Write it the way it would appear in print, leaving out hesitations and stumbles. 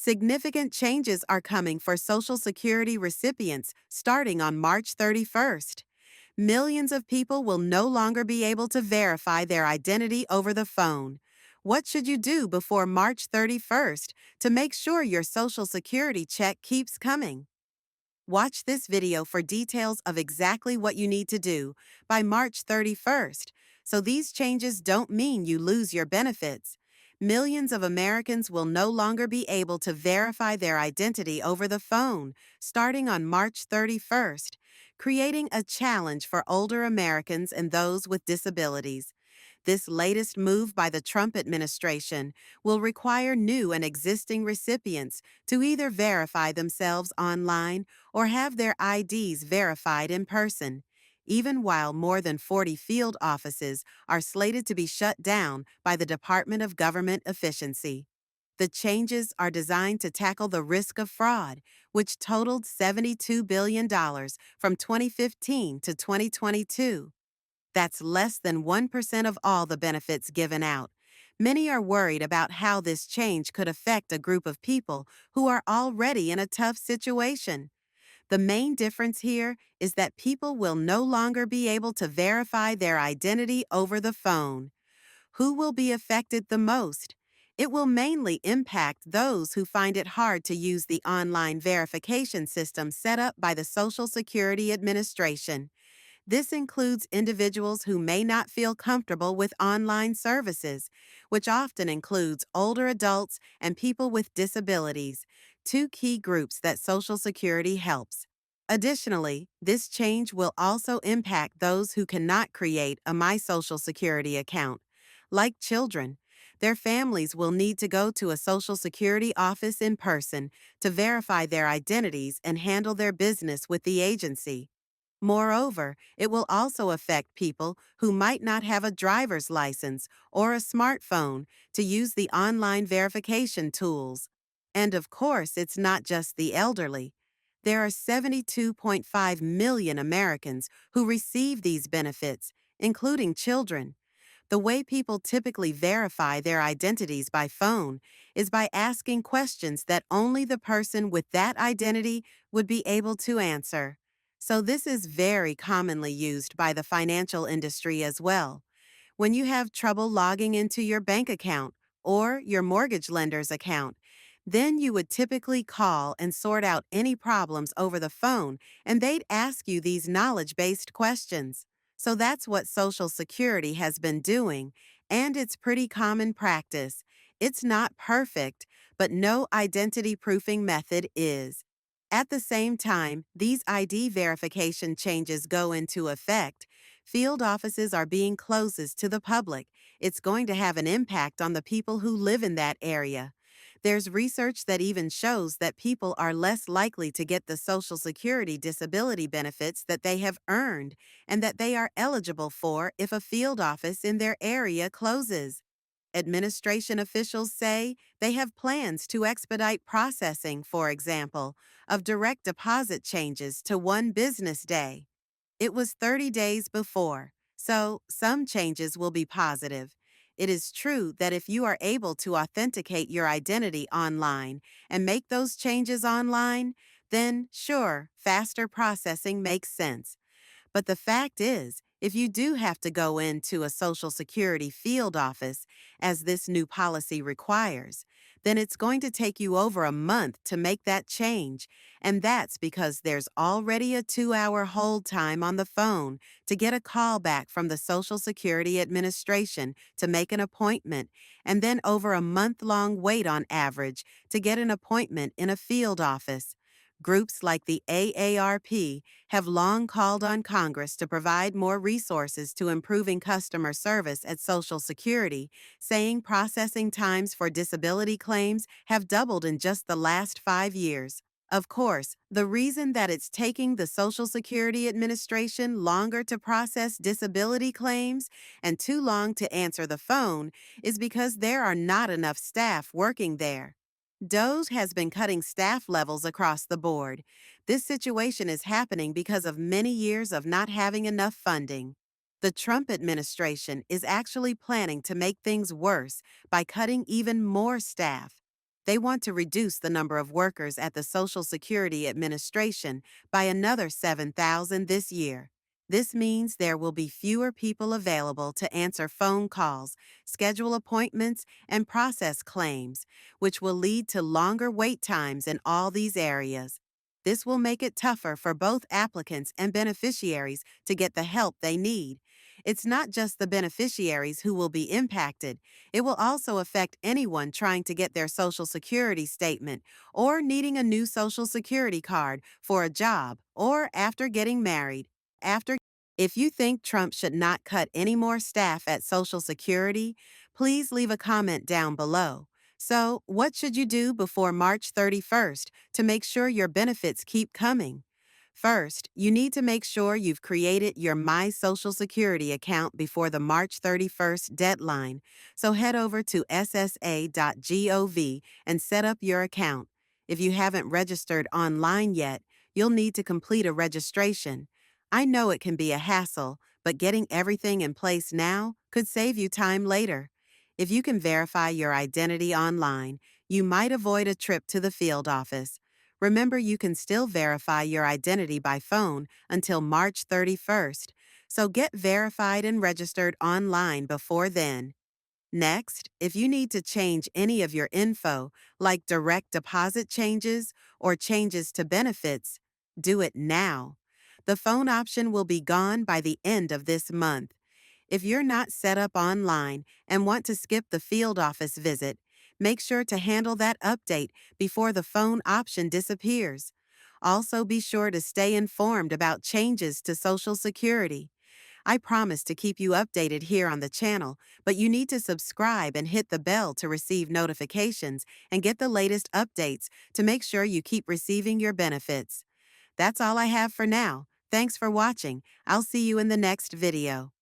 Significant changes are coming for Social Security recipients starting on March 31st. Millions of people will no longer be able to verify their identity over the phone. What should you do before March 31st to make sure your Social Security check keeps coming? Watch this video for details of exactly what you need to do by March 31st, so these changes don't mean you lose your benefits. Millions of Americans will no longer be able to verify their identity over the phone starting on March 31st, creating a challenge for older Americans and those with disabilities. This latest move by the Trump administration will require new and existing recipients to either verify themselves online or have their IDs verified in person, even while more than 40 field offices are slated to be shut down by the Department of Government Efficiency. The changes are designed to tackle the risk of fraud, which totaled $72 billion from 2015 to 2022. That's less than 1% of all the benefits given out. Many are worried about how this change could affect a group of people who are already in a tough situation. The main difference here is that people will no longer be able to verify their identity over the phone. Who will be affected the most? It will mainly impact those who find it hard to use the online verification system set up by the Social Security Administration. This includes individuals who may not feel comfortable with online services, which often includes older adults and people with disabilities, two key groups that Social Security helps. Additionally, this change will also impact those who cannot create a My Social Security account. Like children, their families will need to go to a Social Security office in person to verify their identities and handle their business with the agency. Moreover, it will also affect people who might not have a driver's license or a smartphone to use the online verification tools. And of course, it's not just the elderly. There are 72.5 million Americans who receive these benefits, including children. The way people typically verify their identities by phone is by asking questions that only the person with that identity would be able to answer. So this is very commonly used by the financial industry as well. When you have trouble logging into your bank account or your mortgage lender's account, then you would typically call and sort out any problems over the phone, and they'd ask you these knowledge-based questions. So that's what Social Security has been doing, and it's pretty common practice. It's not perfect, but no identity proofing method is. At the same time, these ID verification changes go into effect. Field offices are being closed to the public. It's going to have an impact on the people who live in that area. There's research that even shows that people are less likely to get the Social Security disability benefits that they have earned and that they are eligible for if a field office in their area closes. Administration officials say they have plans to expedite processing, for example, of direct deposit changes to one business day. It was 30 days before, so some changes will be positive. It is true that if you are able to authenticate your identity online and make those changes online, then sure, faster processing makes sense. But the fact is, if you do have to go into a Social Security field office, as this new policy requires, then it's going to take you over a month to make that change, and that's because there's already a 2-hour hold time on the phone to get a call back from the Social Security Administration to make an appointment, and then over a month-long wait on average to get an appointment in a field office. Groups like the AARP have long called on Congress to provide more resources to improving customer service at Social Security, saying processing times for disability claims have doubled in just the last 5 years. Of course, the reason that it's taking the Social Security Administration longer to process disability claims and too long to answer the phone is because there are not enough staff working there. DOGE has been cutting staff levels across the board. This situation is happening because of many years of not having enough funding. The Trump administration is actually planning to make things worse by cutting even more staff. They want to reduce the number of workers at the Social Security Administration by another 7,000 this year. This means there will be fewer people available to answer phone calls, schedule appointments, and process claims, which will lead to longer wait times in all these areas. This will make it tougher for both applicants and beneficiaries to get the help they need. It's not just the beneficiaries who will be impacted. It will also affect anyone trying to get their Social Security statement or needing a new Social Security card for a job or after getting married. After If you think Trump should not cut any more staff at Social Security, please leave a comment down below. So, what should you do before March 31st to make sure your benefits keep coming? First, you need to make sure you've created your My Social Security account before the March 31st deadline, so head over to ssa.gov and set up your account. If you haven't registered online yet, you'll need to complete a registration. I know it can be a hassle, but getting everything in place now could save you time later. If you can verify your identity online, you might avoid a trip to the field office. Remember, you can still verify your identity by phone until March 31st, so get verified and registered online before then. Next, if you need to change any of your info, like direct deposit changes or changes to benefits, do it now. The phone option will be gone by the end of this month. If you're not set up online and want to skip the field office visit, make sure to handle that update before the phone option disappears. Also, be sure to stay informed about changes to Social Security. I promise to keep you updated here on the channel, but you need to subscribe and hit the bell to receive notifications and get the latest updates to make sure you keep receiving your benefits. That's all I have for now. Thanks for watching. I'll see you in the next video.